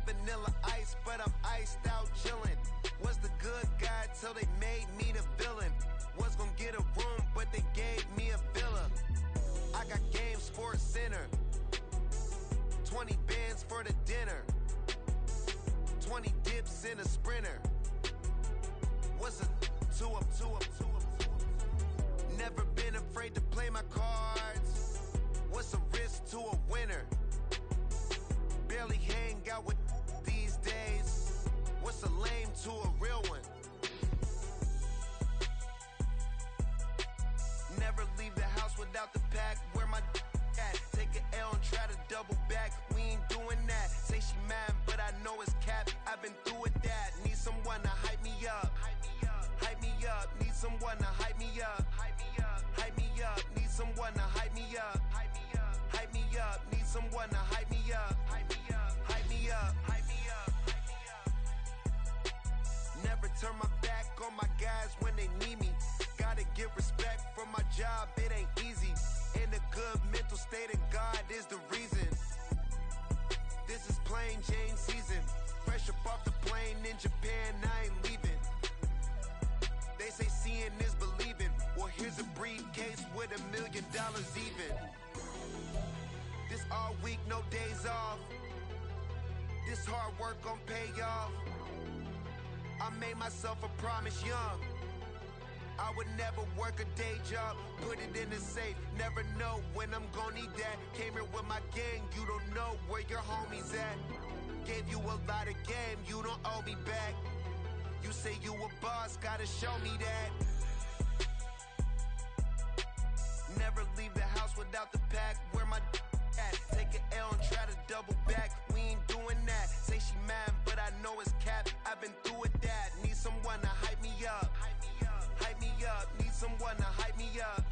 vanilla ice, but I'm iced out chillin'. Was the good guy till they made me the villain. Was gonna get a room, but they gave me a villa. I got game Sports Center. 20 bands for the dinner. 20 dips in a Sprinter. What's a two up? Never been afraid to play my cards. What's a risk to a winner? Barely hang out with these days. What's a lame to a real one? Never leave the house without the pack. Where my at? Take an L and try to double back. We ain't doing that. Say she mad, but I know it's cap. I've been through with that. Need someone to hype me up. Hype me up. Need someone to hype me up. Hype me up. Need someone to hype me up. Hype me up. Need someone to hype me up. Hype me up. Never turn my back on my guys when they need me. Gotta get respect from my job, it ain't easy. In a good mental state, and God is the reason. This is plain Jane season. Fresh up off the plane in Japan, I ain't leaving. They say seeing is believing. Well, here's a briefcase with $1 million even. This all week, no days off. This hard work gon' pay off. I made myself a promise young. I would never work a day job, put it in the safe. Never know when I'm gon' need that. Came here with my gang, you don't know where your homies at. Gave you a lot of game, you don't owe me back. You say you a boss, gotta show me that. Never leave the house without the pack. Where my at? Take an L and try to double back. We ain't doing that. Say she mad, but I know it's cap. I've been through with that. Need someone to hype me up. Hype me up. Need someone to hype me up.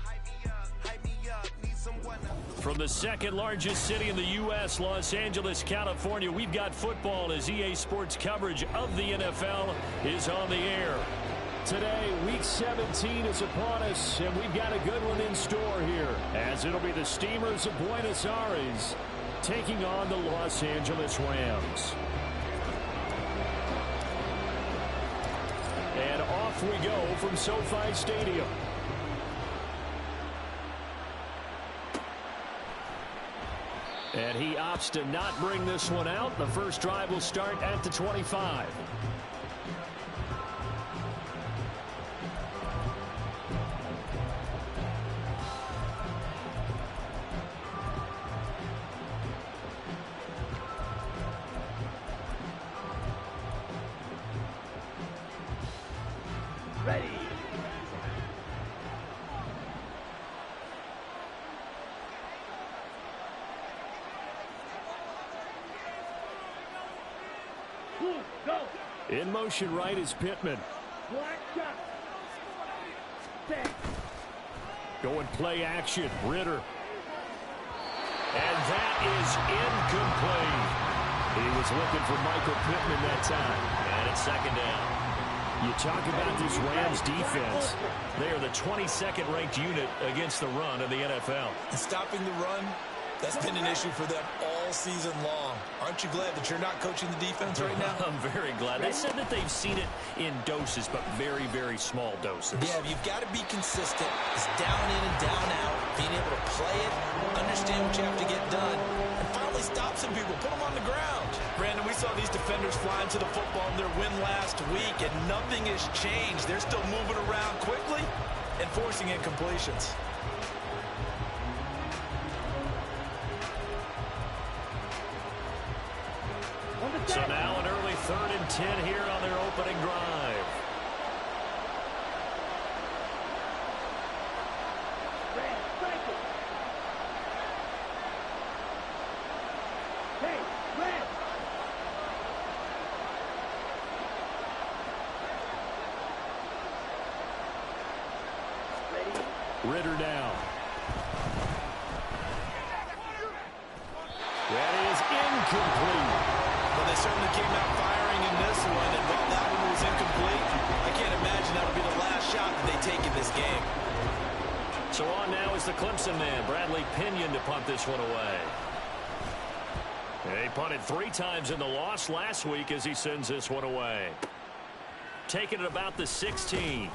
Hype me up. Need someone to... From the second largest city in the U.S., Los Angeles, California, we've got football as EA Sports coverage of the NFL is on the air. Today, Week 17 is upon us, and we've got a good one in store here, as it'll be the Steamers of Buenos Aires taking on the Los Angeles Rams. And off we go from SoFi Stadium. And he opts to not bring this one out. The first drive will start at the 25. Ready. Go. In motion right is Pittman. Black shot. Set. Going play action. Ritter. And that is incomplete. He was looking for Michael Pittman that time. And it's second down. You talk about this Rams defense. They are the 22nd ranked unit against the run in the NFL. And stopping the run, that's been an issue for them all season long. Aren't you glad that you're not coaching the defense right now? I'm very glad. They said that they've seen it in doses, but very, very small doses. Yeah, you've got to be consistent. It's down in and down out. Being able to play it, understand what you have to get done, and finally stop some people, put them on the ground. Brandon, we saw these defenders flying to the football in their win last week, and nothing has changed. They're still moving around quickly and forcing incompletions. So now an early 3rd and 10 here on their opening drive. Ritter down. That is incomplete. Well, they certainly came out firing in this one, and while that one was incomplete, I can't imagine that'll be the last shot that they take in this game. So on now is the Clemson man, Bradley Pinion, to punt this one away. He punted 3 times in the loss last week as he sends this one away. Taking it about the 16.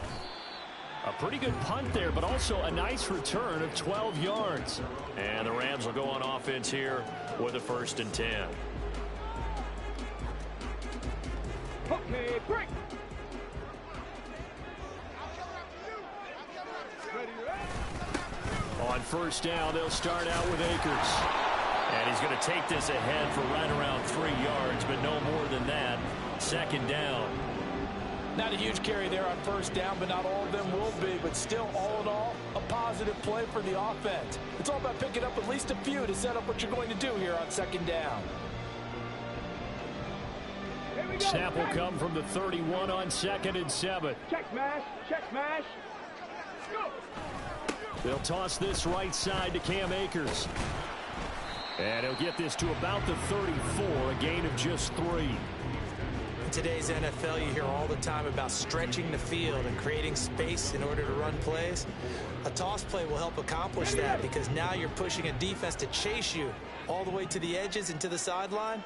A pretty good punt there, but also a nice return of 12 yards. And the Rams will go on offense here with a 1st and 10. Okay, break. On 1st down, they'll start out with Akers. And he's going to take this ahead for right around 3 yards, but no more than that. 2nd down. Not a huge carry there on 1st down, but not all of them will be. But still, all in all, a positive play for the offense. It's all about picking up at least a few to set up what you're going to do here on 2nd down. Snap will come from the 31 on 2nd and 7. Check smash, check smash. Go. They'll toss this right side to Cam Akers. And he'll get this to about the 34, a gain of just 3. In today's NFL, you hear all the time about stretching the field and creating space in order to run plays. A toss play will help accomplish that because now you're pushing a defense to chase you all the way to the edges and to the sideline.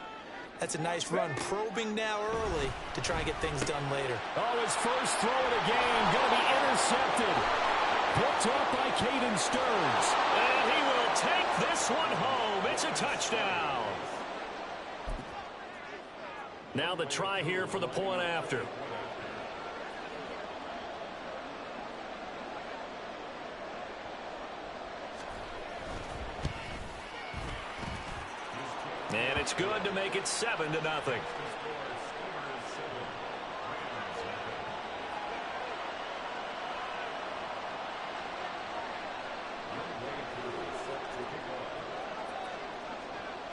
That's a nice run, probing now early to try and get things done later. Oh, his first throw of the game going to be intercepted. Picked up by Caden Stearns. And he will take this one home. It's a touchdown. Now the try here for the point after. And it's good to make it 7-0.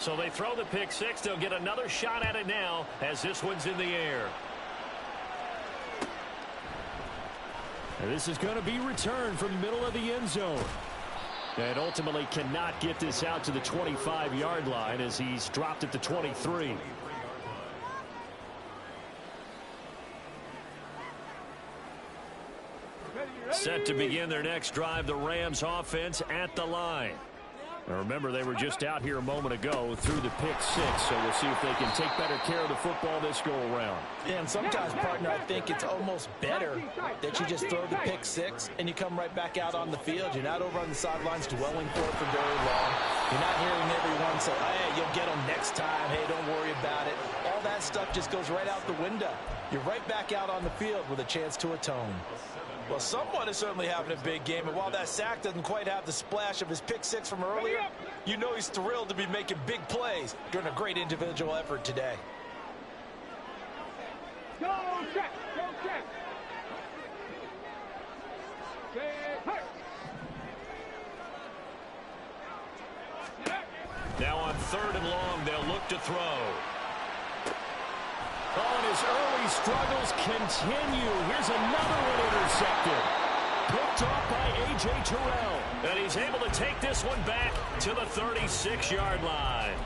So they throw the pick 6. They'll get another shot at it now as this one's in the air. And this is going to be returned from the middle of the end zone. And ultimately cannot get this out to the 25-yard line as he's dropped at the 23. Set to begin their next drive, the Rams offense at the line. Now remember, they were just out here a moment ago through the pick 6, so we'll see if they can take better care of the football this go-around. Yeah, and sometimes, partner, I think it's almost better that you just throw the pick 6 and you come right back out on the field. You're not over on the sidelines dwelling for it for very long. You're not hearing everyone say, hey, you'll get them next time. Hey, don't worry about it. All that stuff just goes right out the window. You're right back out on the field with a chance to atone. Well, someone is certainly having a big game, and while that sack doesn't quite have the splash of his pick 6 from earlier, you know he's thrilled to be making big plays during a great individual effort today. Go check, go check. Now on 3rd and long, they'll look to throw. Oh, and his early struggles continue. Here's another one intercepted. Picked off by A.J. Terrell. And he's able to take this one back to the 36-yard line.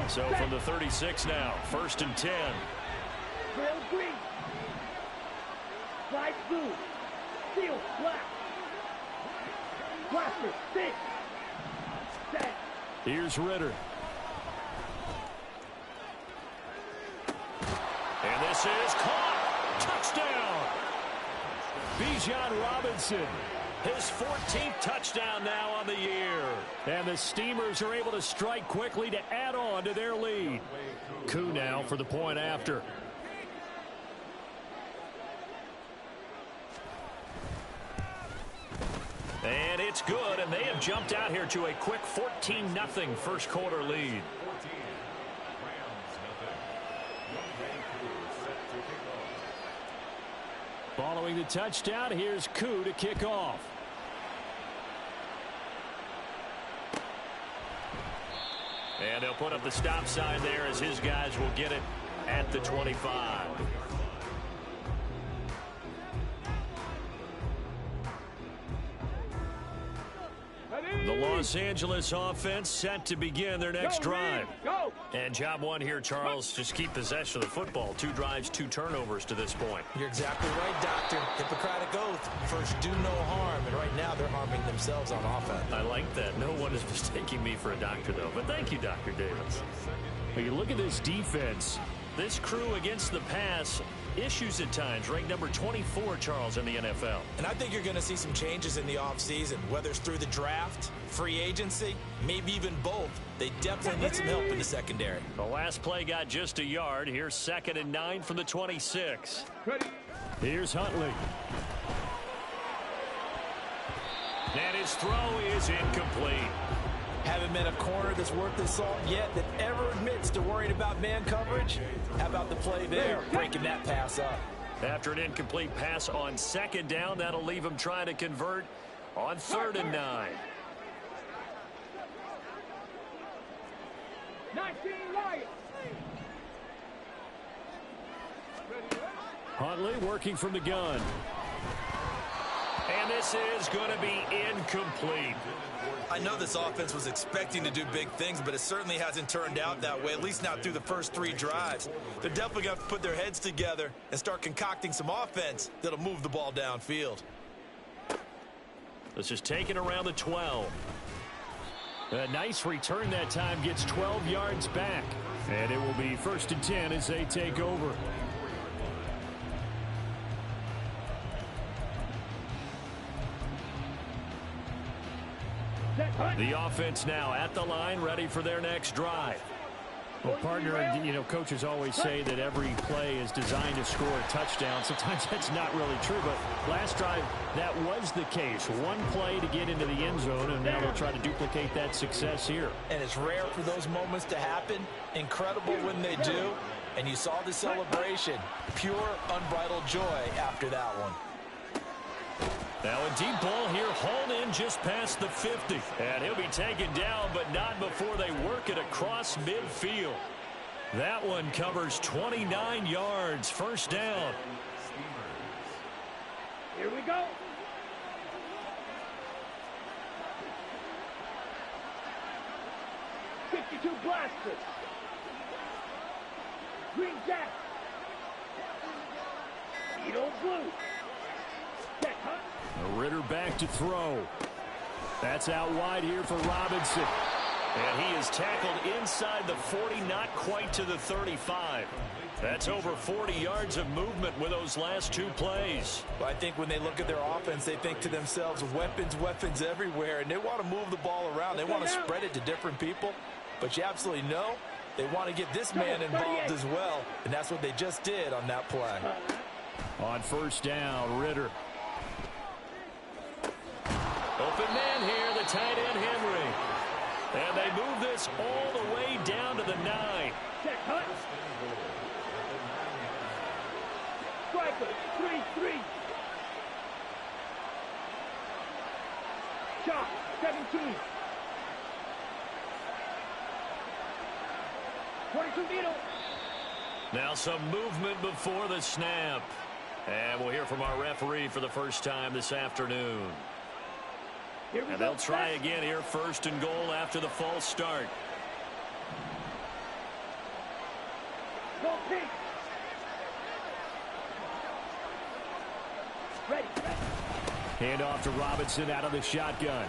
So from the 36 now, 1st and 10. Trail green. Slide blue. Steel black. Blaster, stick. Set. Here's Ritter. And this is caught. Touchdown. Bijan Robinson. His 14th touchdown now on the year. And the Steamers are able to strike quickly to add on to their lead. Coup now for the point after. And it's good, and they have jumped out here to a quick 14-0 first quarter lead. Following the touchdown, here's Coup to kick off. And they'll put up the stop sign there as his guys will get it at the 25. The Los Angeles offense set to begin their next drive. Go. And job one here, Charles, just keep possession of the football. 2 drives, 2 turnovers to this point. You're exactly right, Doctor. Hippocratic oath. First, do no harm. And right now, they're harming themselves on offense. I like that. No one is mistaking me for a doctor, though. But thank you, Dr. Davis. When you look at this defense, this crew against the pass, issues at times, ranked number 24, Charles, in the NFL. And I think you're going to see some changes in the offseason, whether it's through the draft, free agency, maybe even both. They definitely need some help in the secondary. The last play got just a yard. Here's 2nd and 9 from the 26. Ready. Here's Huntley. And his throw is incomplete. Haven't met a corner that's worth his salt yet that ever admits to worrying about man coverage. How about the play there, breaking that pass up? After an incomplete pass on 2nd down, that'll leave him trying to convert on 3rd and 9. 19 Lions. Huntley working from the gun. And this is going to be incomplete. I know this offense was expecting to do big things, but it certainly hasn't turned out that way, at least not through the first 3 drives. They're definitely going to have to put their heads together and start concocting some offense that'll move the ball downfield. This is taken around the 12. A nice return that time, gets 12 yards back. And it will be 1st and 10 as they take over. The offense now at the line, ready for their next drive. Well, partner, you know, coaches always say that every play is designed to score a touchdown. Sometimes that's not really true, but last drive, that was the case. One play to get into the end zone, and now they'll try to duplicate that success here. And it's rare for those moments to happen. Incredible when they do. And you saw the celebration. Pure, unbridled joy after that one. Now a deep ball here, hauled in just past the 50. And he'll be taken down, but not before they work it across midfield. That one covers 29 yards, 1st down. Here we go. '52 Blasters. Green Jack. Edo Blue. Jack Hunt. Ritter back to throw. That's out wide here for Robinson. And he is tackled inside the 40, not quite to the 35. That's over 40 yards of movement with those last 2 plays. Well, I think when they look at their offense, they think to themselves, weapons, weapons everywhere, and they want to move the ball around. They want to spread it to different people, but you absolutely know they want to get this man involved as well, and that's what they just did on that play. On 1st down, Ritter. Open man here, the tight end Henry. And they move this all the way down to the 9. Check Hunt. Striker, 3-3. Shot, 17. 22 Vito. Now some movement before the snap. And we'll hear from our referee for the first time this afternoon. And they'll try again here, 1st and goal after the false start. Go pink. Ready. Hand off to Robinson out of the shotgun.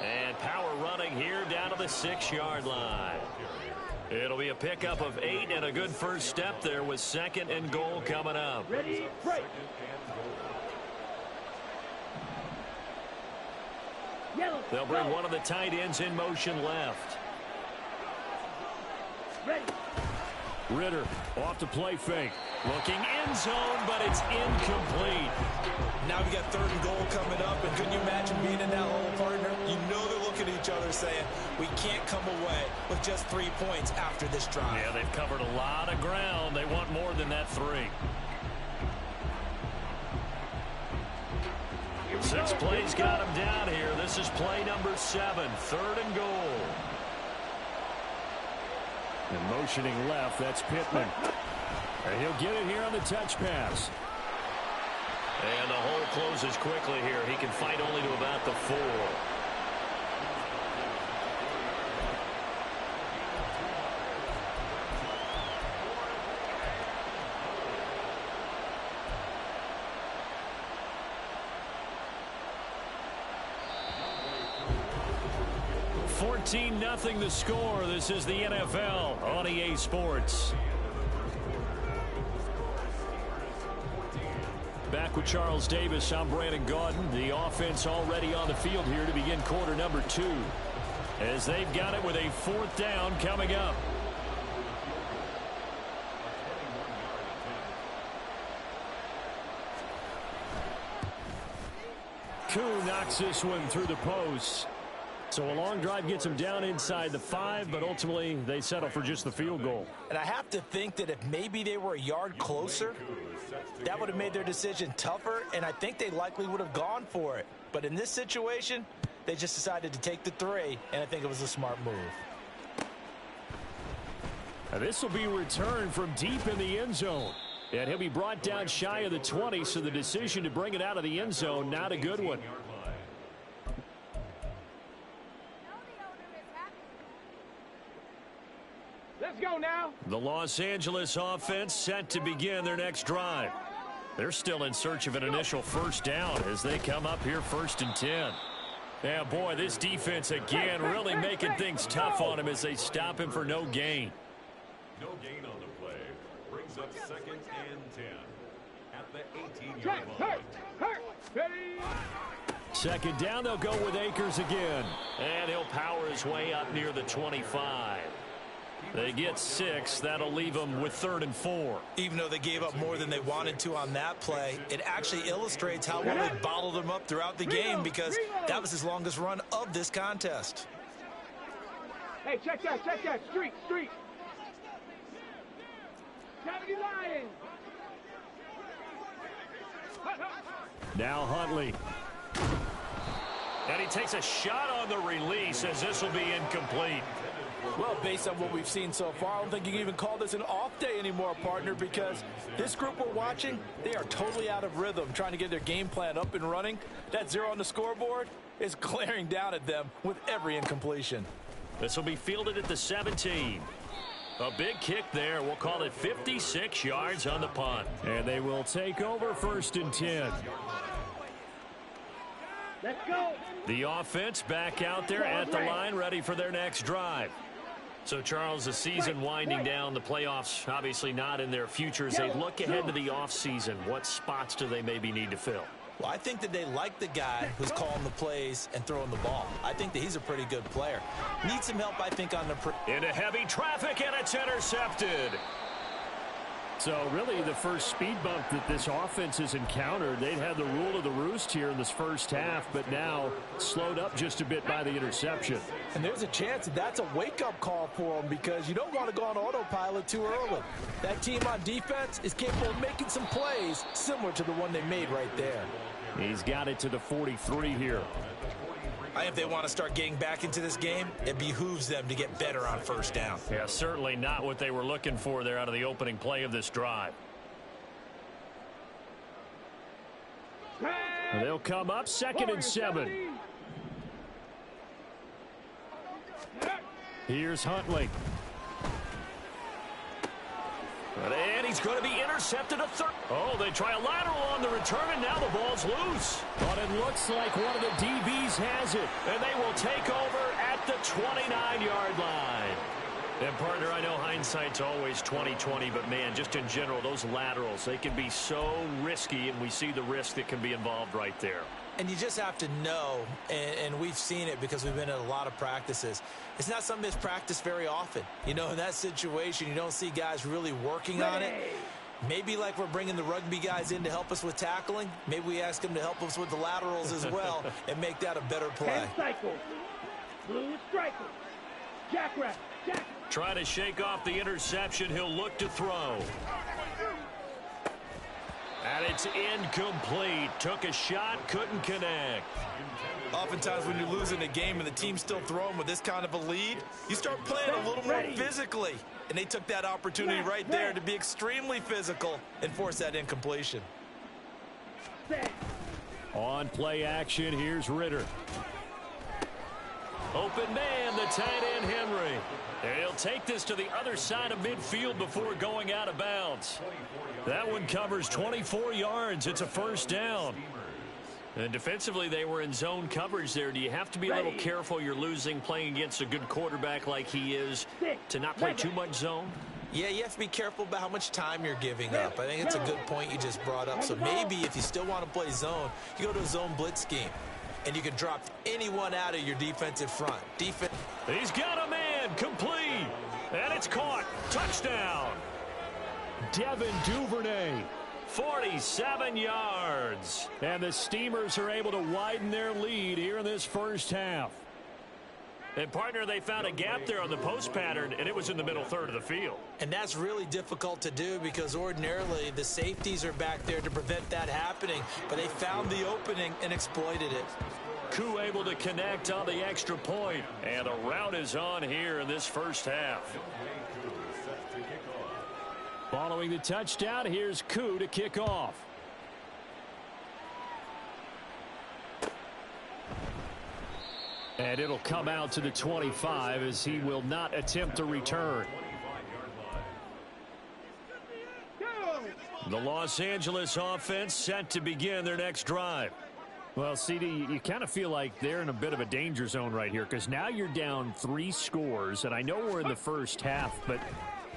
And power running here down to the 6-yard line. It'll be a pickup of 8 and a good first step there with 2nd and goal coming up. Ready, break. Yellow. They'll bring one of the tight ends in motion left. Ready. Ritter off to play fake. Looking end zone, but it's incomplete. Now we got 3rd and goal coming up, and couldn't you imagine being in that hole, partner? You know they're looking at each other saying, we can't come away with just 3 points after this drive. Yeah, they've covered a lot of ground. They want more than that 3. 6 plays got him down here. This is play number 7, 3rd and goal. And motioning left, that's Pittman. And he'll get it here on the touch pass. And the hole closes quickly here. He can fight only to about the 4. Nothing the score. This is the NFL on EA Sports. Back with Charles Davis, I'm Brandon Gaudin. The offense already on the field here to begin quarter number 2. As they've got it with a 4th down coming up. Koo knocks this one through the post. So a long drive gets them down inside the 5, but ultimately they settle for just the field goal. And I have to think that if maybe they were a yard closer, that would have made their decision tougher, and I think they likely would have gone for it. But in this situation, they just decided to take the 3, and I think it was a smart move. And this will be returned from deep in the end zone. And he'll be brought down shy of the 20, so the decision to bring it out of the end zone, not a good one. Let's go now. The Los Angeles offense set to begin their next drive. They're still in search of an initial first down as they come up here 1st and 10. Yeah, boy, this defense again really making things tough on him as they stop him for no gain. No gain on the play. Brings up 2nd and 10 at the 18-yard line. Ready. 2nd down, they'll go with Akers again. And he'll power his way up near the 25. They get 6. That'll leave them with 3rd and 4. Even though they gave up more than they wanted to on that play, it actually illustrates how well they bottled them up throughout the game, because that was his longest run of this contest. Hey, check that. Street. Cavity Lions. Now Huntley. And he takes a shot on the release as this will be incomplete. Well, based on what we've seen so far, I don't think you can even call this an off day anymore, partner, because this group we're watching, they are totally out of rhythm, trying to get their game plan up and running. That 0 on the scoreboard is glaring down at them with every incompletion. This will be fielded at the 17. A big kick there. We'll call it 56 yards on the punt. And they will take over 1st and 10. Let's go. The offense back out there at the line, ready for their next drive. So, Charles, the season winding down, the playoffs obviously not in their future. As they look ahead to the offseason, what spots do they maybe need to fill? Well, I think that they like the guy who's calling the plays and throwing the ball. I think that he's a pretty good player. Needs some help, I think, on the... Into heavy traffic, and it's intercepted. So, really, the first speed bump that this offense has encountered, they'd had the rule of the roost here in this first half, but now slowed up just a bit by the interception. And there's a chance that that's a wake-up call for them, because you don't want to go on autopilot too early. That team on defense is capable of making some plays similar to the one they made right there. He's got it to the 43 here. If they want to start getting back into this game, it behooves them to get better on 1st down. Yeah, certainly not what they were looking for there out of the opening play of this drive. They'll come up 2nd and 7. Here's Huntley. And he's going to be intercepted a 3rd. Oh, they try a lateral on the return, and now the ball's loose. But it looks like one of the DBs has it. And they will take over at the 29-yard line. And, partner, I know hindsight's always 20/20, but, man, just in general, those laterals, they can be so risky, and we see the risk that can be involved right there. And you just have to know, and we've seen it because we've been at a lot of practices, it's not something that's practiced very often. You know, in that situation, you don't see guys really working on it. Maybe like we're bringing the rugby guys in to help us with tackling, maybe we ask them to help us with the laterals as well and make that a better play. 10 cycles. Blue striker. Jackrabbit. Try to shake off the interception. He'll look to throw. And it's incomplete. Took a shot, couldn't connect. Oftentimes when you're losing a game and the team's still throwing with this kind of a lead, you start playing a little more physically. And they took that opportunity right there to be extremely physical and force that incompletion. Set. On play action, here's Ritter. Open man, the tight end Henry. And he'll take this to the other side of midfield before going out of bounds. That one covers 24 yards. It's a first down. And defensively, they were in zone coverage there. Do you have to be a little careful? You're losing playing against a good quarterback like he is to not play too much zone? Yeah, you have to be careful about how much time you're giving up. I think it's a good point you just brought up. So maybe if you still want to play zone, you go to a zone blitz scheme. And you can drop anyone out of your defensive front. He's got a man, complete. And it's caught. Touchdown. Devin Duvernay, 47 yards. And the Steamers are able to widen their lead here in this first half. And, partner, they found a gap there on the post pattern, and it was in the middle third of the field. And that's really difficult to do because ordinarily the safeties are back there to prevent that happening. But they found the opening and exploited it. Koo able to connect on the extra point. And the route is on here in this first half. Following the touchdown, here's Koo to kick off. And it'll come out to the 25 as he will not attempt to return. The Los Angeles offense set to begin their next drive. Well, CD, you kind of feel like they're in a bit of a danger zone right here because now you're down 3 scores, and I know we're in the first half, but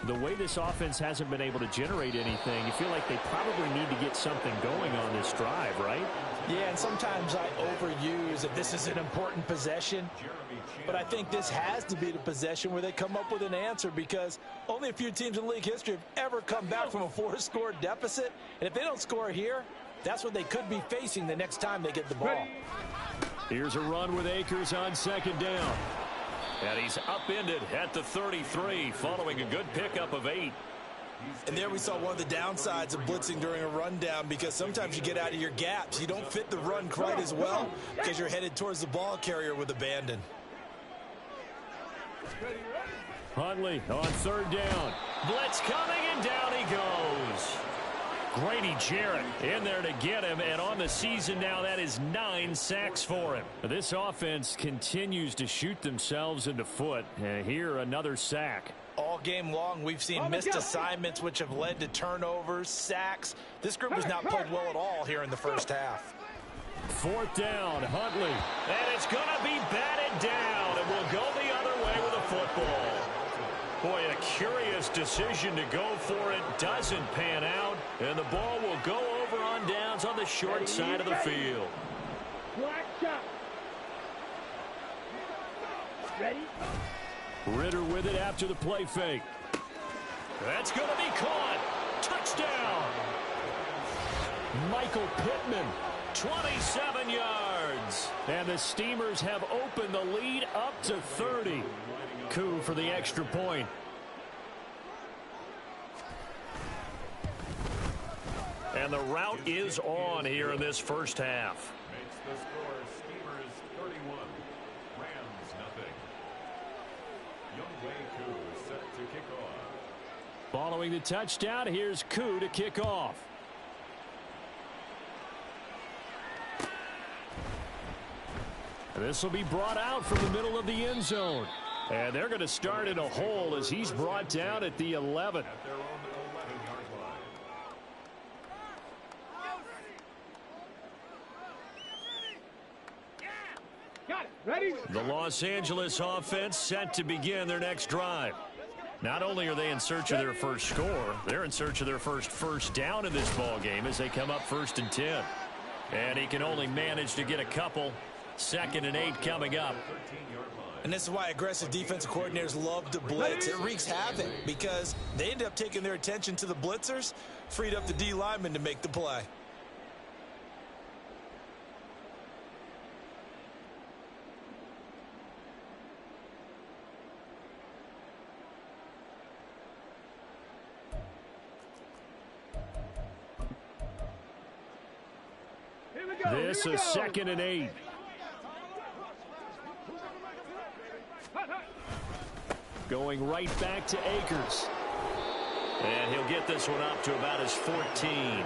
the way this offense hasn't been able to generate anything, you feel like they probably need to get something going on this drive, right? Yeah, and sometimes I overuse if this is an important possession. But I think this has to be the possession where they come up with an answer because only a few teams in league history have ever come back from a 4-score deficit. And if they don't score here, that's what they could be facing the next time they get the ball. Here's a run with Akers on second down. And he's upended at the 33 following a good pickup of 8. And there we saw one of the downsides of blitzing during a rundown because sometimes you get out of your gaps. You don't fit the run quite as well because you're headed towards the ball carrier with abandon. Huntley on third down. Blitz coming, and down he goes. Grady Jarrett in there to get him, and on the season now, that is 9 sacks for him. This offense continues to shoot themselves in the foot. Here, another sack. All game long, we've seen missed assignments, which have led to turnovers, sacks. This group has not played well at all here in the first half. Fourth down, Huntley. And it's going to be batted down, and we'll go the other way with a football. Boy, a curious decision to go for it. Doesn't pan out, and the ball will go over on downs on the short side of the field. Black shot. Ready? Ritter with it after the play fake. That's going to be caught. Touchdown. Michael Pittman, 27 yards. And the Steamers have opened the lead up to 30. Koo for the extra point. And the route is on here in this first half. Makes the score Steamers 31, Rams nothing. Younghoe Koo set to kick off. Following the touchdown, here's Koo to kick off. This will be brought out from the middle of the end zone. And they're going to start in a hole as he's brought down at the 11. At their own 11-yard line. Got it. Ready? The Los Angeles offense set to begin their next drive. Not only are they in search of their first score, they're in search of their first down in this ball game as they come up 1st and 10. And he can only manage to get a couple. 2nd and 8 coming up. And this is why aggressive defensive coordinators love to blitz. It wreaks havoc because they end up taking their attention to the blitzers, freed up the D lineman to make the play. Here we go. This is 2nd and 8. Going right back to Akers. And he'll get this one up to about his 14.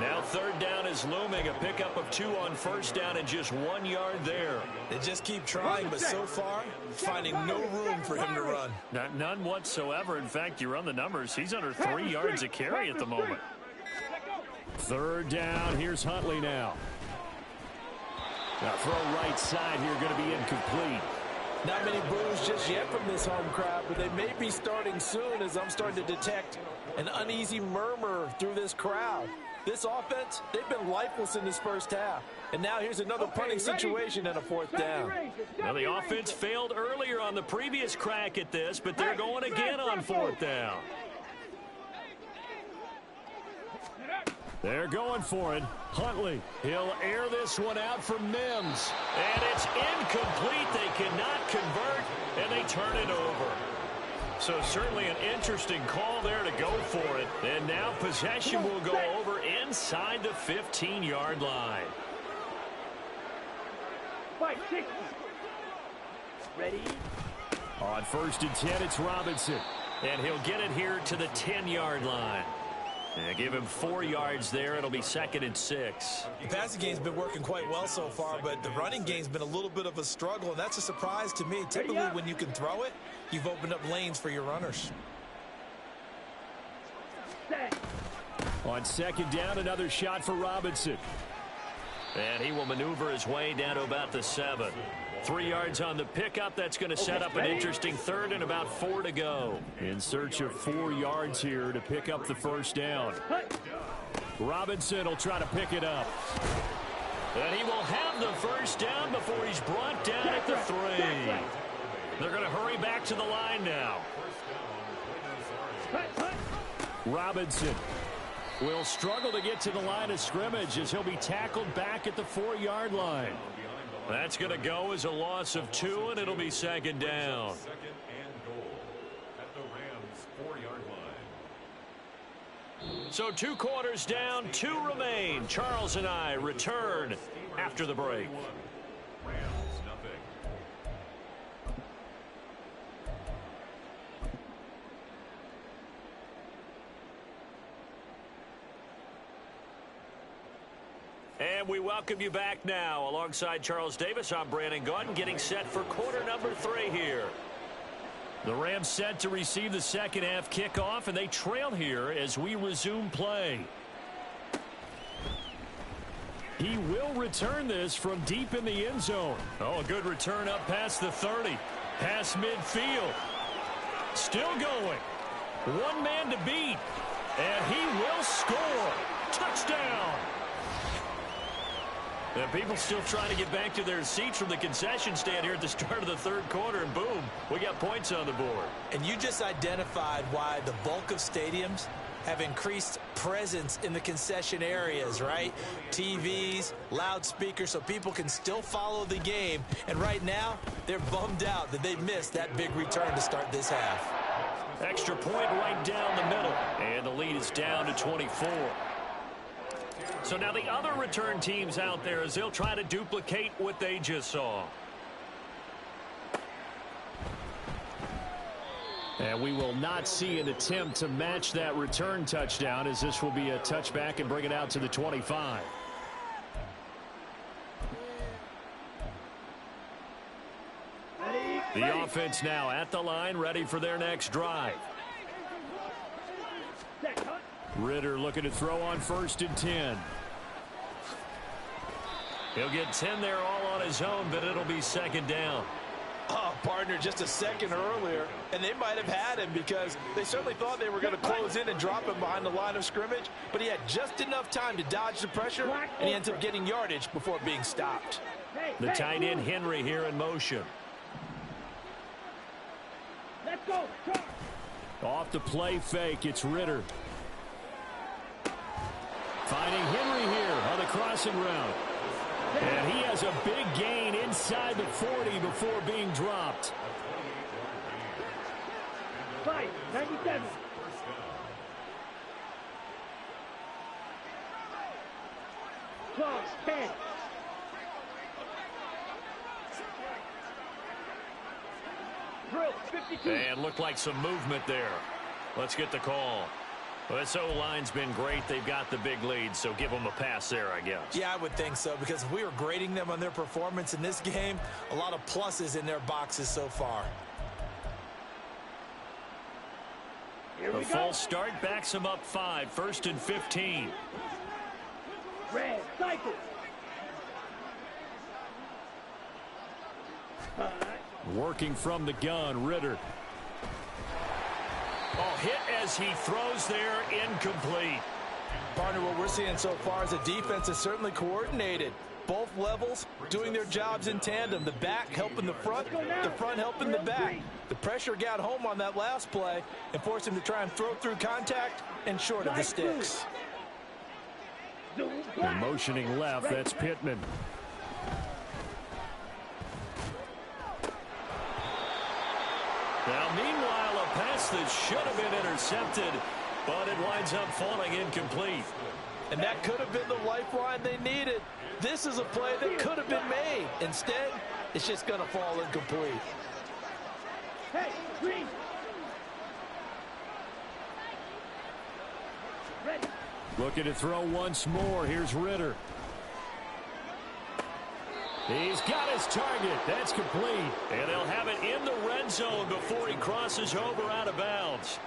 Now third down is looming. A pickup of 2 on first down and just 1 yard there. They just keep trying, but so far, finding no room for him to run. None whatsoever. In fact, you run the numbers. He's under 3 yards a carry at the moment. Third down. Here's Huntley now. Now throw right side here, going to be incomplete. Not many boos just yet from this home crowd, but they may be starting soon as I'm starting to detect an uneasy murmur through this crowd. This offense, they've been lifeless in this first half. And now here's another punting situation and a fourth down. Now the offense failed earlier on the previous crack at this, but they're going again on fourth down. They're going for it. Huntley, he'll air this one out for Mims. And it's incomplete. They cannot convert, and they turn it over. So certainly an interesting call there to go for it. And now possession will go over inside the 15-yard line. 5-6. Ready? On first and 10, it's Robinson. And he'll get it here to the 10-yard line. And give him 4 yards there. It'll be 2nd and 6. The passing game's been working quite well so far, but the running game's been a little bit of a struggle, and that's a surprise to me. Typically, when you can throw it, you've opened up lanes for your runners. On second down, another shot for Robinson. And he will maneuver his way down to about the 7. 3 yards on the pickup. That's going to set up an interesting third and about 4 to go. In search of 4 yards here to pick up the first down. Robinson will try to pick it up. And he will have the first down before he's brought down at the 3. They're going to hurry back to the line now. Robinson will struggle to get to the line of scrimmage as he'll be tackled back at the 4-yard line. That's going to go as a loss of 2, and it'll be 2nd down. 2nd and goal at the Rams' 4-yard line. So 2 quarters down, 2 remain. Charles and I return after the break. Rams, nothing. And we welcome you back now. Alongside Charles Davis, I'm Brandon Gaudin, getting set for quarter number 3 here. The Rams set to receive the second half kickoff, and they trail here as we resume play. He will return this from deep in the end zone. Oh, a good return up past the 30. Past midfield. Still going. 1 man to beat. And he will score. Touchdown. And people still trying to get back to their seats from the concession stand here at the start of the 3rd quarter, and boom, we got points on the board. And you just identified why the bulk of stadiums have increased presence in the concession areas, right? TVs, loudspeakers, so people can still follow the game. And right now, they're bummed out that they missed that big return to start this half. Extra point right down the middle, and the lead is down to 24. So now the other return teams out there as they'll try to duplicate what they just saw. And we will not see an attempt to match that return touchdown, as this will be a touchback and bring it out to the 25. The offense now at the line, ready for their next drive. Ritter looking to throw on first and 10. He'll get 10 there all on his own, but it'll be 2nd down. Oh, partner, just a second earlier, and they might have had him because they certainly thought they were going to close in and drop him behind the line of scrimmage, but he had just enough time to dodge the pressure, and he ends up getting yardage before being stopped. The tight end Henry here in motion. Let's go. Off the play fake, it's Ritter. Finding Henry here on the crossing route. And he has a big gain inside the 40 before being dropped. 5-97. Close, 10. Drill, 52. And looked like some movement there. Let's get the call. Well, this O-line's been great. They've got the big lead, so give them a pass there, I guess. Yeah, I would think so, because if we were grading them on their performance in this game, a lot of pluses in their boxes so far. The false start backs them up 5, 1st and 15. Red, cycle. Working from the gun, Ritter. Oh, hit as he throws there, incomplete. Partner, what we're seeing so far is the defense is certainly coordinated. Both levels doing their jobs in tandem. The back helping the front helping the back. The pressure got home on that last play and forced him to try and throw through contact and short of the sticks. And motioning left, that's Pittman. Now, meanwhile, a pass that should have been intercepted, but it winds up falling incomplete. And that could have been the lifeline they needed. This is a play that could have been made. Instead, it's just going to fall incomplete. Hey, green. Ready. Looking to throw once more. Here's Ritter. He's got his target. That's complete. And they'll have it in the red zone before he crosses over out of bounds.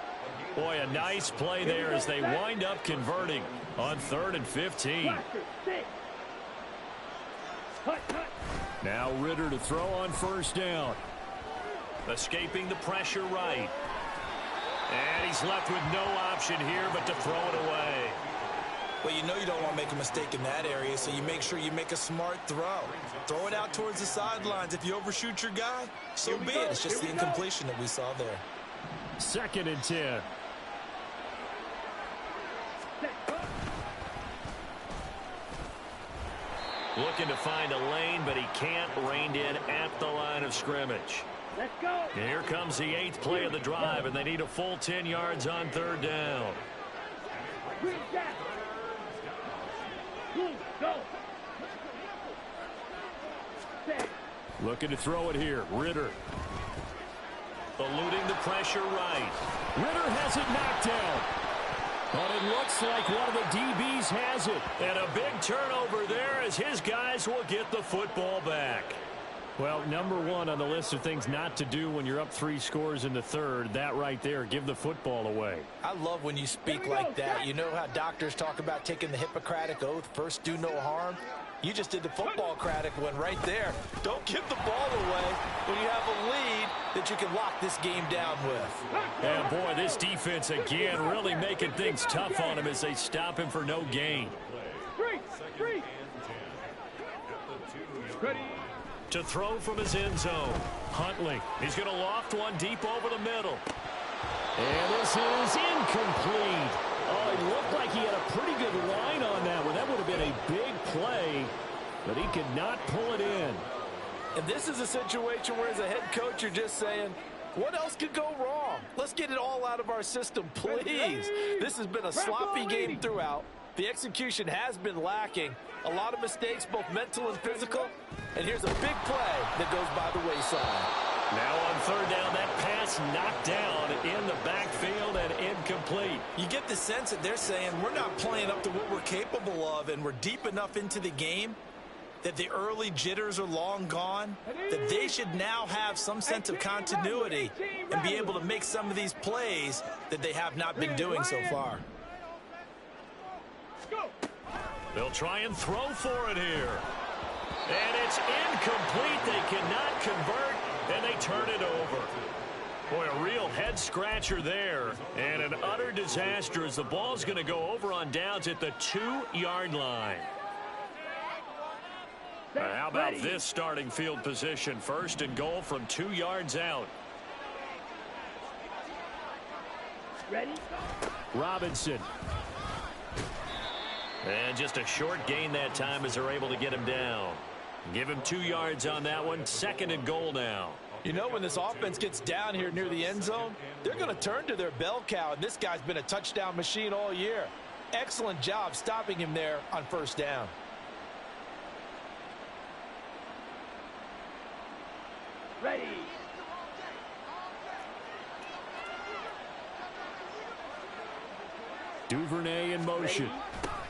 Boy, a nice play there as they wind up converting on 3rd and 15. Now Ritter to throw on 1st down. Escaping the pressure right. And he's left with no option here but to throw it away. Well, you know you don't want to make a mistake in that area, so you make sure you make a smart throw. Throw it out towards the sidelines. If you overshoot your guy, so be it. It's just the incompletion that we saw there. 2nd and 10. Looking to find a lane, but he can't. Reined in at the line of scrimmage. Let's go. And here comes the 8th play of the drive, and they need a full 10 yards on 3rd down. Green jack. Blue, go. Set. Looking to throw it here. Ritter. Eluding the pressure right. Ritter has it knocked down. But it looks like one of the DBs has it. And a big turnover there as his guys will get the football back. Well, number 1 on the list of things not to do when you're up 3 scores in the 3rd. That right there, give the football away. I love when you speak like that. You know how doctors talk about taking the Hippocratic Oath, first do no harm? You just did the football-cratic one right there. Don't give the ball away when you have a lead that you can lock this game down with. And boy, this defense again really making things tough on him as they stop him for no gain. Three. Ready. To throw from his end zone. Huntley. He's going to loft one deep over the middle. And this is incomplete. Oh, it looked like he had a pretty good line on that one. That would have been a big play, but he could not pull it in. And this is a situation where as a head coach you're just saying, what else could go wrong? Let's get it all out of our system, please. This has been a sloppy game throughout. The execution has been lacking. A lot of mistakes, both mental and physical. And here's a big play that goes by the wayside. Now on 3rd down, that pass knocked down in the backfield and incomplete. You get the sense that they're saying we're not playing up to what we're capable of, and we're deep enough into the game that the early jitters are long gone, that they should now have some sense of continuity and be able to make some of these plays that they have not been doing so far. They'll try and throw for it here. And it's incomplete. They cannot convert, and they turn it over. Boy, a real head-scratcher there. And an utter disaster as the ball's going to go over on downs at the 2-yard line. How about this starting field position? 1st and goal from 2 yards out. Ready? Robinson. And just a short gain that time as they're able to get him down. Give him 2 yards on that one. 2nd and goal now. You know, when this offense gets down here near the end zone, they're going to turn to their bell cow, and this guy's been a touchdown machine all year. Excellent job stopping him there on 1st down. Ready. Duvernay in motion.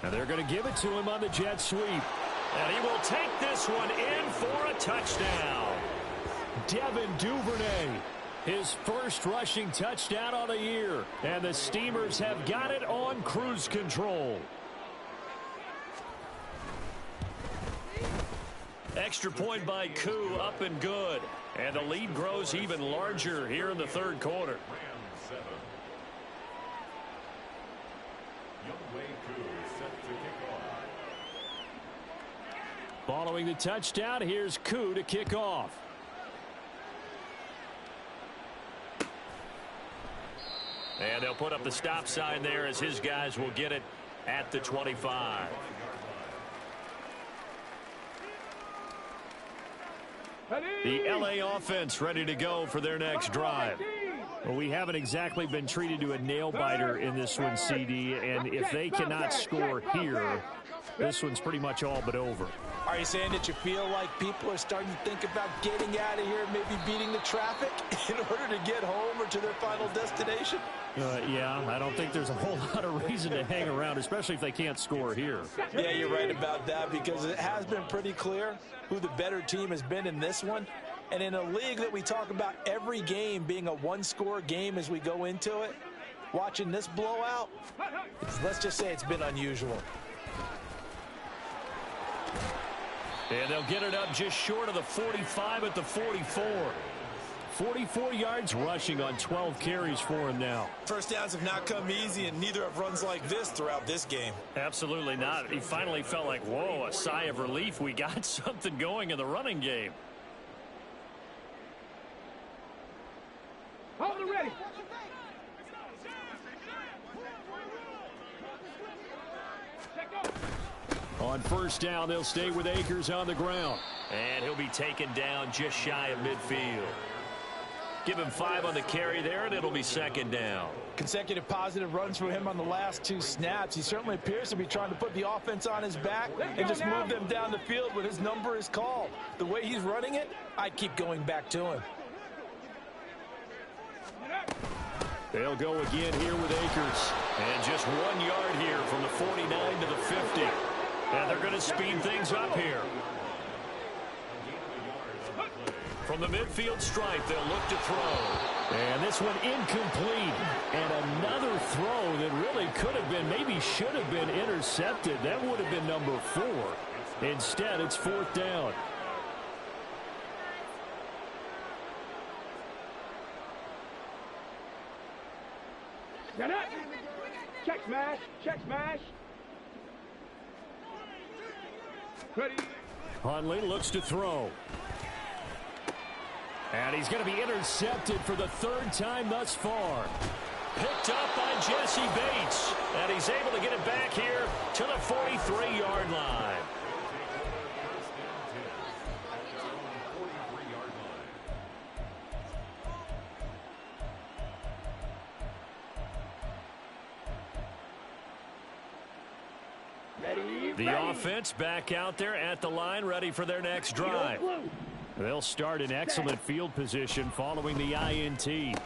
And they're going to give it to him on the jet sweep. And he will take this one in for a touchdown. Devin Duvernay, his first rushing touchdown on the year. And the Steamers have got it on cruise control. Extra point by Koo, up and good. And the lead grows even larger here in the third quarter. Following the touchdown, here's Koo to kick off. And they'll put up the stop sign there as his guys will get it at the 25. The LA offense ready to go for their next drive. Well, we haven't exactly been treated to a nail-biter in this one, CD, and if they cannot score here, this one's pretty much all but over. Are you saying that you feel like people are starting to think about getting out of here, maybe beating the traffic in order to get home or to their final destination? Yeah, I don't think there's a whole lot of reason to hang around, especially if they can't score here. Yeah, you're right about that, because it has been pretty clear who the better team has been in this one. And in a league that we talk about every game being a one-score game as we go into it, watching this blowout, let's just say it's been unusual. And they'll get it up just short of the 45 at the 44. 44 yards rushing on 12 carries for him now. First downs have not come easy, and neither have runs like this throughout this game. Absolutely not. He finally felt like, whoa, a sigh of relief. We got something going in the running game. Hold it ready. On first down, they'll stay with Akers on the ground. And he'll be taken down just shy of midfield. Give him 5 on the carry there, and it'll be second down. Consecutive positive runs from him on the last 2 snaps. He certainly appears to be trying to put the offense on his back and just move them down the field when his number is called. The way he's running it, I'd keep going back to him. They'll go again here with Akers. And just 1 yard here from the 49 to the 50. And they're going to speed things up here. From the midfield stripe, they'll look to throw. And this one incomplete. And another throw that really could have been, maybe should have been intercepted. That would have been number 4. Instead, it's 4th down. Get up. Check smash. Check smash. Ready. Hundley looks to throw. And he's going to be intercepted for the 3rd time thus far. Picked up by Jesse Bates. And he's able to get it back here to the 43-yard line. The offense back out there at the line, ready for their next drive. They'll start in excellent field position following the INT.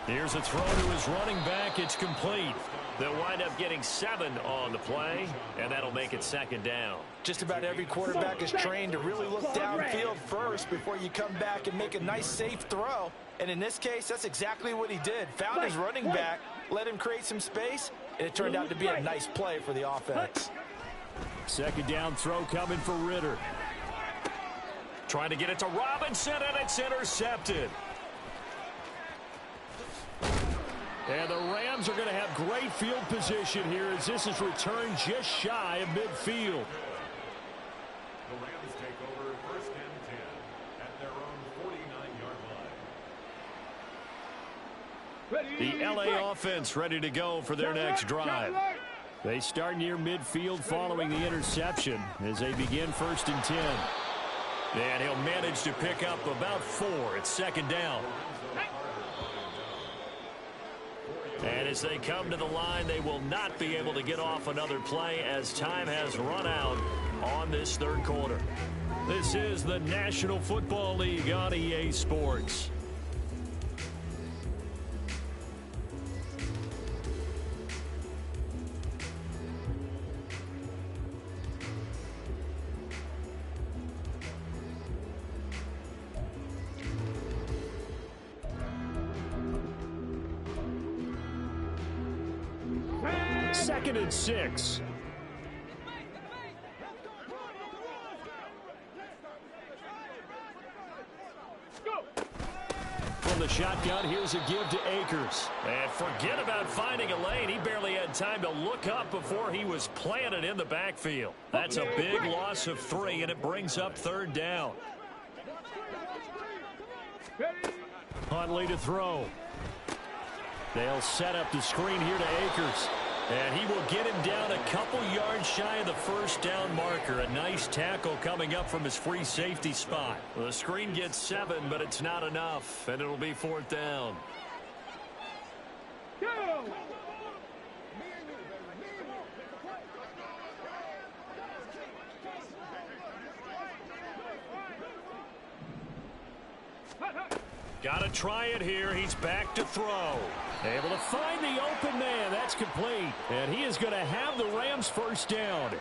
Here's a throw to his running back. It's complete. They'll wind up getting 7 on the play, and that'll make it 2nd down. Just about every quarterback is trained to really look downfield first before you come back and make a nice, safe throw. And in this case, that's exactly what he did. Found his running back, let him create some space, and it turned out to be a nice play for the offense. 2nd down throw coming for Ritter. Trying to get it to Robinson, and it's intercepted. And the Rams are going to have great field position here as this is returned just shy of midfield. The Rams take over 1st and 10 at their own 49-yard line. The LA offense ready to go for their next drive. They start near midfield following the interception as they begin 1st and 10. And he'll manage to pick up about 4. It's 2nd down. And as they come to the line, they will not be able to get off another play as time has run out on this 3rd quarter. This is the National Football League on EA Sports. 2nd and 6. From the shotgun, here's a give to Akers. And forget about finding a lane. He barely had time to look up before he was planted in the backfield. That's a big loss of 3, and it brings up 3rd down. Huntley to throw. They'll set up the screen here to Akers. And he will get him down a couple yards shy of the 1st down marker. A nice tackle coming up from his free safety spot. The screen gets 7, but it's not enough, and it'll be 4th down. Go! Got to try it here. He's back to throw. Able to find the open man. That's complete. And he is going to have the Rams 1st down.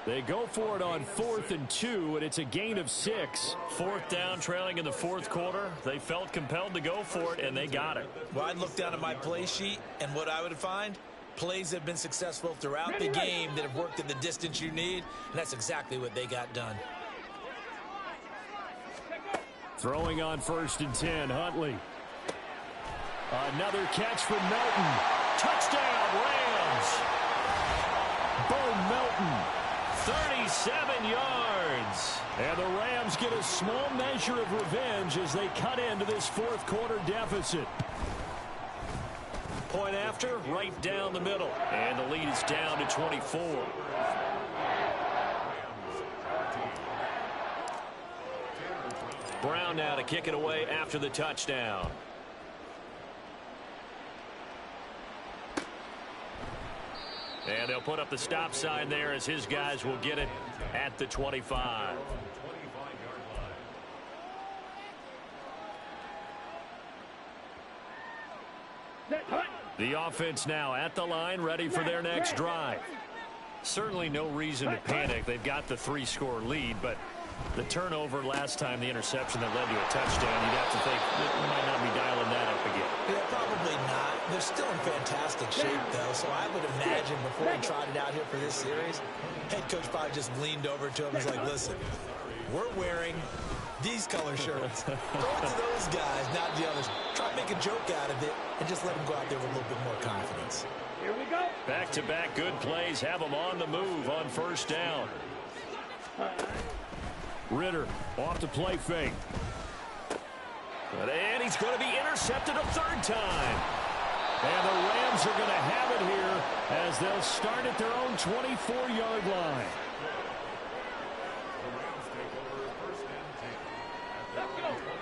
They go for it on 4th and 2, and it's a gain of 6. 4th down, trailing in the 4th quarter. They felt compelled to go for it, and they got it. Well, I'd look down at my play sheet, and what I would find, plays have been successful throughout the game that have worked at the distance you need, and that's exactly what they got done. Throwing on 1st and 10, Huntley. Another catch from Melton. Touchdown, Rams. Bo Melton, 37 yards. And the Rams get a small measure of revenge as they cut into this 4th quarter deficit. Point after, right down the middle. And the lead is down to 24. Brown now to kick it away after the touchdown. And they'll put up the stop sign there as his guys will get it at the 25. The offense now at the line, ready for their next drive. Certainly no reason to panic. They've got the 3-score lead, but the turnover last time, the interception that led to a touchdown, you'd have to think that we might not be dialing that up again. Yeah, probably not. They're still in fantastic shape, though, so I would imagine before he trotted out here for this series, head coach probably just leaned over to him and was like, listen, we're wearing these color shirts. Throw it to those guys, not the others. Try to make a joke out of it and just let them go out there with a little bit more confidence. Here we go. Back-to-back good plays have them on the move on 1st down. Ritter off the play fake. And he's going to be intercepted a 3rd time. And the Rams are going to have it here as they'll start at their own 24-yard line.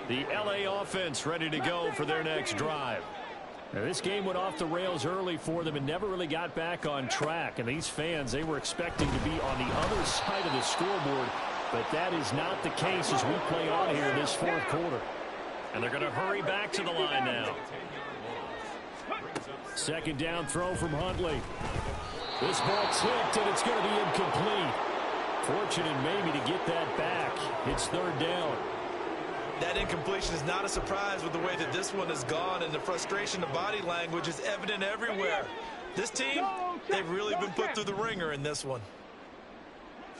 The LA offense ready to go for their next drive. Now, this game went off the rails early for them and never really got back on track. And these fans, they were expecting to be on the other side of the scoreboard. But that is not the case as we play on here in this 4th quarter. And they're going to hurry back to the line now. 2nd down throw from Huntley. This ball tipped, and it's going to be incomplete. Fortunate maybe to get that back. It's 3rd down. That incompletion is not a surprise with the way that this one has gone, and the frustration of body language is evident everywhere. This team, they've really been put through the ringer in this one.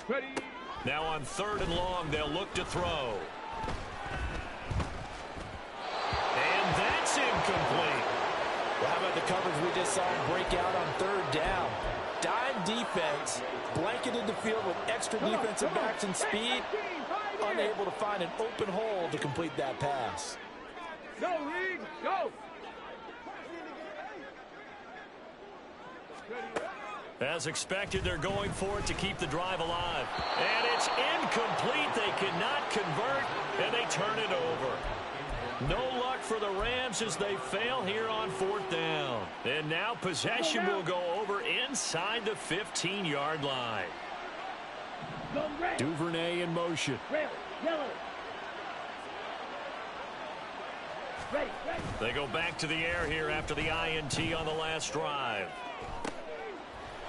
Ready. Now on 3rd and long, they'll look to throw. And that's incomplete. Well, how about the coverage we just saw him break out on 3rd down? Dime defense, blanketed the field with extra defensive backs and speed, unable to find an open hole to complete that pass. Go, Reed, go. As expected, they're going for it to keep the drive alive. And it's incomplete. They cannot convert, and they turn it over. No luck for the Rams as they fail here on 4th down. And now possession will go over inside the 15-yard line. Duvernay in motion. They go back to the air here after the INT on the last drive.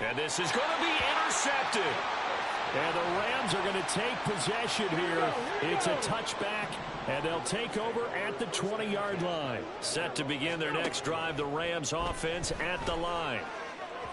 And this is going to be intercepted. And the Rams are going to take possession here. It's a touchback, and they'll take over at the 20-yard line. Set to begin their next drive, the Rams offense at the line.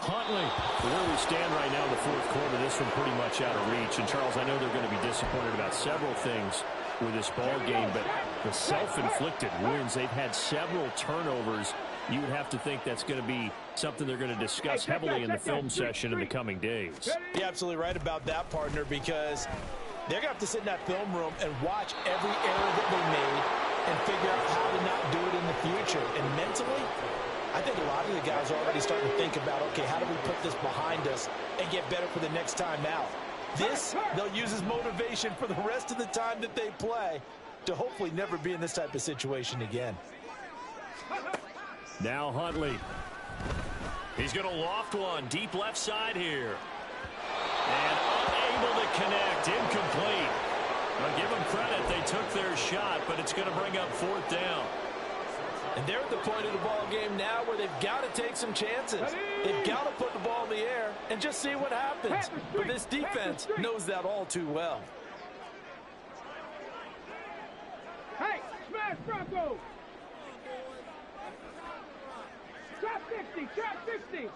Huntley. Where we stand right now in the fourth quarter, this one pretty much out of reach. And, Charles, I know they're going to be disappointed about several things with this ball game, but the self-inflicted wins, they've had several turnovers. You would have to think that's going to be something they're going to discuss heavily in the film session in the coming days. You're absolutely right about that, partner, because they're going to have to sit in that film room and watch every error that they made and figure out how to not do it in the future. And mentally, I think a lot of the guys are already starting to think about, okay, how do we put this behind us and get better for the next time out? This, they'll use as motivation for the rest of the time that they play to hopefully never be in this type of situation again. Now Huntley. He's going to loft one deep left side here. And unable to connect. Incomplete. I'll give them credit. They took their shot, but it's going to bring up fourth down. And they're at the point of the ball game now where they've got to take some chances. They've got to put the ball in the air and just see what happens. But this defense knows that all too well. Hey, smash Bronco! Trap 60, trap 60!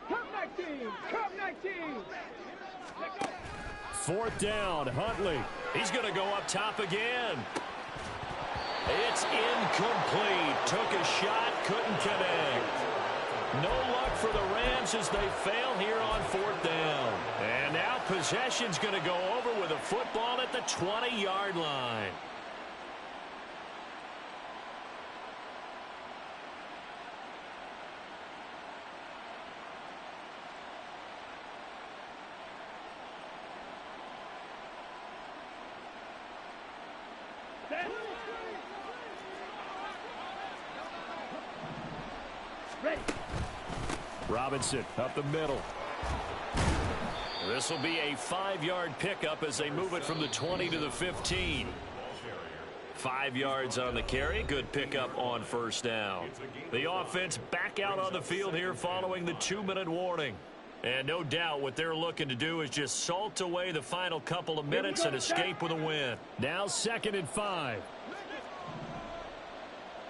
Cup 19, cup 19! Let's go! Fourth down, Huntley. He's going to go up top again. It's incomplete. Took a shot, couldn't connect. No luck for the Rams as they fail here on fourth down. And now possession's going to go over with a football at the 20-yard line. Robinson up the middle. This will be a 5-yard pickup as they move it from the 20 to the 15. 5 yards on the carry. Good pickup on first down. The offense back out on the field here following the 2-minute warning. And no doubt what they're looking to do is just salt away the final couple of minutes and escape with a win. Now 2nd and 5.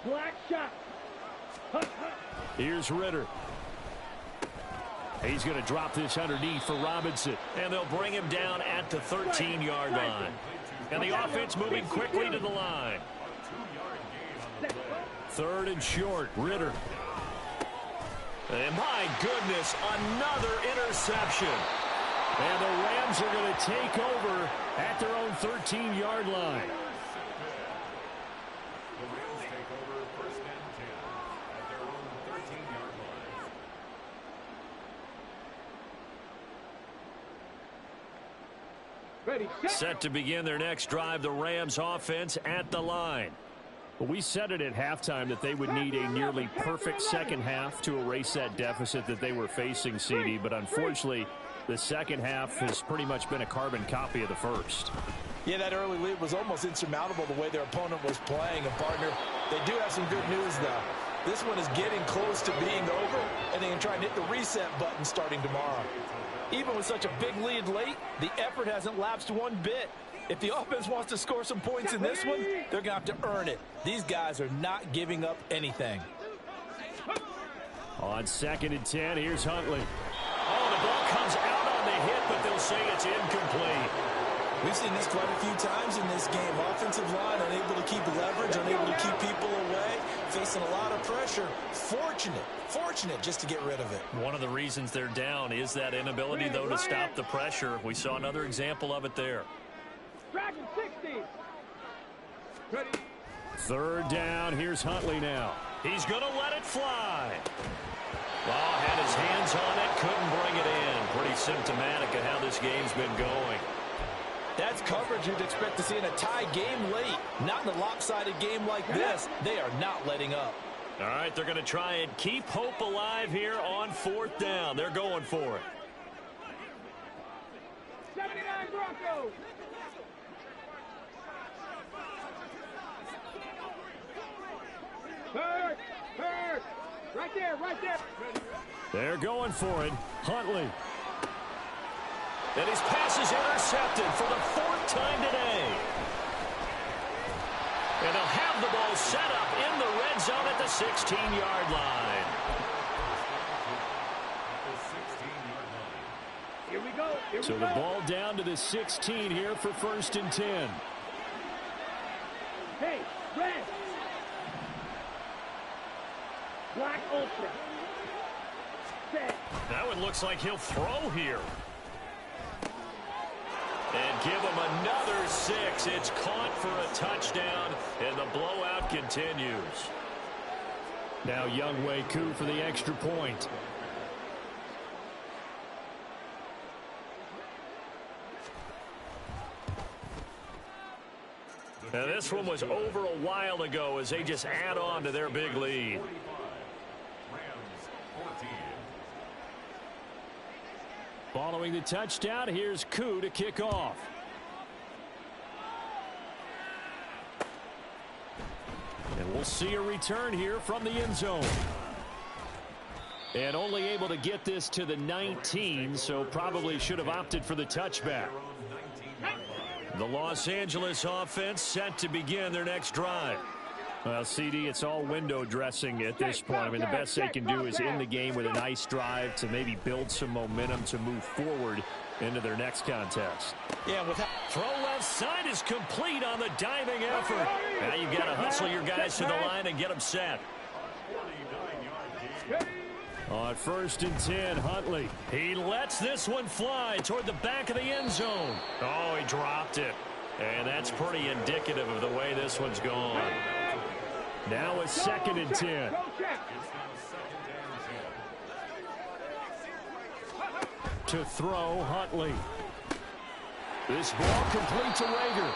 Black shot. Here's Ritter. He's going to drop this underneath for Robinson. And they'll bring him down at the 13-yard line. And the offense moving quickly to the line. 3rd and short, Ritter. And my goodness, another interception. And the Rams are going to take over at their own 13-yard line. Set to begin their next drive, the Rams offense at the line. Well, we said it at halftime that they would need a nearly perfect second half to erase that deficit that they were facing, CD, but unfortunately, the second half has pretty much been a carbon copy of the first. Yeah, that early lead was almost insurmountable the way their opponent was playing. And, partner, they do have some good news, though. This one is getting close to being over, and they can try and hit the reset button starting tomorrow. Even with such a big lead late, the effort hasn't lapsed one bit. If the offense wants to score some points in this one, they're going to have to earn it. These guys are not giving up anything. On 2nd and 10, here's Huntley. Oh, the ball comes out on the hit, but they'll say it's incomplete. We've seen this quite a few times in this game. Offensive line unable to keep leverage, unable to keep people away, facing a lot of pressure. Fortunate just to get rid of it. One of the reasons they're down is that inability, though, to stop the pressure. We saw another example of it there. Dragon 60. Ready. 3rd down. Here's Huntley now. He's going to let it fly. Well, had his hands on it, couldn't bring it in. Pretty symptomatic of how this game's been going. That's coverage you'd expect to see in a tie game late. Not in a lopsided game like this. They are not letting up. All right, they're going to try and keep hope alive here on 4th down. They're going for it. 79 Broncos. Hurt. Right there. They're going for it. Huntley. And his pass is intercepted for the 4th time today. And they'll have the ball set up in the red zone at the 16-yard line. So the ball down to the 16 here for 1st and 10. Hey, red. Black ultra. Set. That one looks like he'll throw here. And give him another 6. It's caught for a touchdown, and the blowout continues. Now Younghoe Koo for the extra point. Now this one was over a while ago as they just add on to their big lead. Following the touchdown, here's Koo to kick off. And we'll see a return here from the end zone. And only able to get this to the 19, so probably should have opted for the touchback. The Los Angeles offense set to begin their next drive. Well, CD, it's all window dressing at this point. I mean, the best they can do is end the game with a nice drive to maybe build some momentum to move forward into their next contest. Yeah, with that throw left side is complete on the diving effort. Now you've got to hustle your guys to the line and get them set. On 1st and 10, Huntley. He lets this one fly toward the back of the end zone. Oh, he dropped it. And that's pretty indicative of the way this one's gone. Now a 2nd and 10. To throw, Huntley. This ball complete to Rager.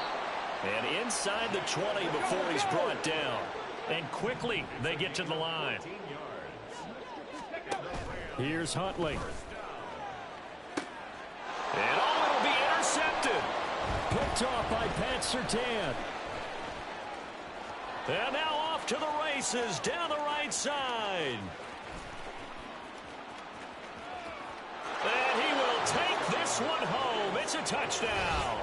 And inside the 20 before he's brought down. And quickly they get to the line. Here's Huntley. And it'll be intercepted. Picked off by Pat Surtain. And now off to the races down the right side. And he will take this one home. It's a touchdown.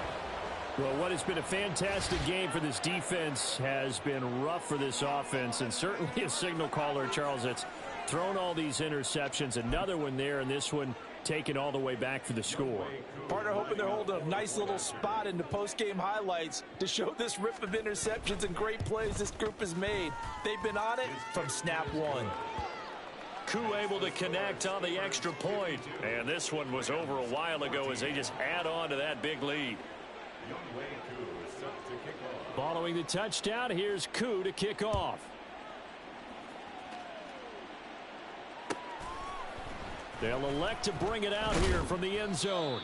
Well, what has been a fantastic game for this defense has been rough for this offense, and certainly a signal caller, Charles, that's thrown all these interceptions. Another one there, and this one taken all the way back for the score. Partner hoping they're holding a nice little spot in the post-game highlights to show this rip of interceptions and great plays this group has made. They've been on it from snap one. Koo able to connect on the extra point. And this one was over a while ago as they just add on to that big lead. Following the touchdown, here's Koo to kick off. They'll elect to bring it out here from the end zone.